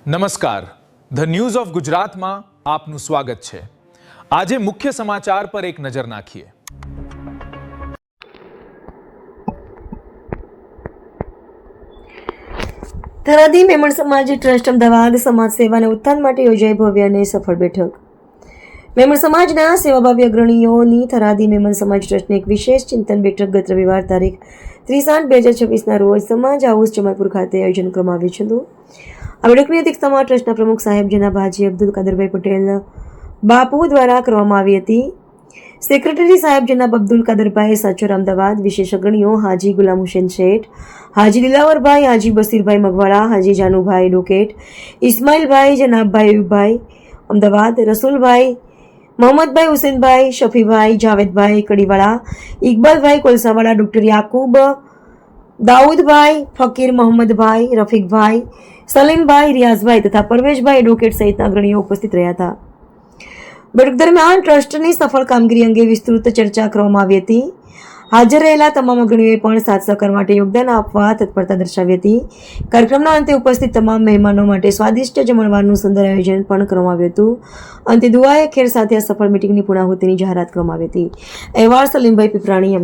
નમસ્કાર, the news of ગુજરાતમાં આપનું સ્વાગત છે। આજે મુખ્ય સમાચાર પર એક નજર નાખીએ। થરાદી મેમણ સમાજ ટ્રસ્ટ અમદાવાદ સમાજ સેવા અને ઉત્થાન માટે યોજાઈ ભવ્ય અને સફળ બેઠક। મેમણ સમાજના સેવાભાવી અગ્રણીઓની થરાદી મેમણ સમાજ ટ્રસ્ટની એક વિશેષ ચિંતન બેઠક ગત રવિવાર તારીખ 30/8/2026 રોજ સમાજ હાઉસ જમાલપુર ખાતે આયોજન કરવામાં આવ્યું હતું। આ બેઠકની અધ્યક્ષતા ટ્રસ્ટના પ્રમુખ સાહેબ જનાબ હાજી અબ્દુલ કાદરભાઈ પટેલ બાપુ દ્વારા કરવામાં આવી હતી। સેક્રેટરી સાહેબ જનાબ અબ્દુલ કાદરભાઈ સાચોર અમદાવાદ, વિશેષ અગ્રણીઓ હાજી ગુલામ હુસેન શેઠ, હાજી દિલાવરભાઈ, હાજી બસીરભાઈ મગવાડા, હાજી જાનુભાઈ ડોકેટ, ઇસ્માઇલભાઈ, જનાબભાઈ અયુબભાઈ અમદાવાદ, રસુલભાઈ, મોહમ્મદભાઈ હુસેનભાઈ, શફીભાઈ, જાવેદભાઈ કડીવાળા, ઇકબાલભાઈ કોલસાવાડા, ડોક્ટર યાકુબ, દાઉદભાઈ, ફકીર મોહમ્મદભાઈ, રફીકભાઈ, સલીમભાઈ, રિયાઝભાઈ તથા પરવેશભાઈ એડવોકેટ સહિતના અગ્રણીઓ ઉપસ્થિત રહ્યા હતા। બેઠક દરમિયાન ટ્રસ્ટની સફળ કામગીરી અંગે વિસ્તૃત ચર્ચા કરવામાં આવી હતી। હાજર રહેલા તમામ અગ્રણીઓએ પણ સાથ સહકાર માટે યોગદાન આપવા તત્પરતા દર્શાવી હતી। કાર્યક્રમના અંતે ઉપસ્થિત તમામ મહેમાનો માટે સ્વાદિષ્ટ જમણવારનું સુંદર આયોજન પણ કરવામાં આવ્યું હતું। અંતે દુઆએ ખેર સાથે આ સફળ મીટિંગની પૂર્ણાહુતિની જાહેરાત કરવામાં આવી હતી। અહેવાલ સલીમભાઈ પીપરાણી, અમદાવાદ।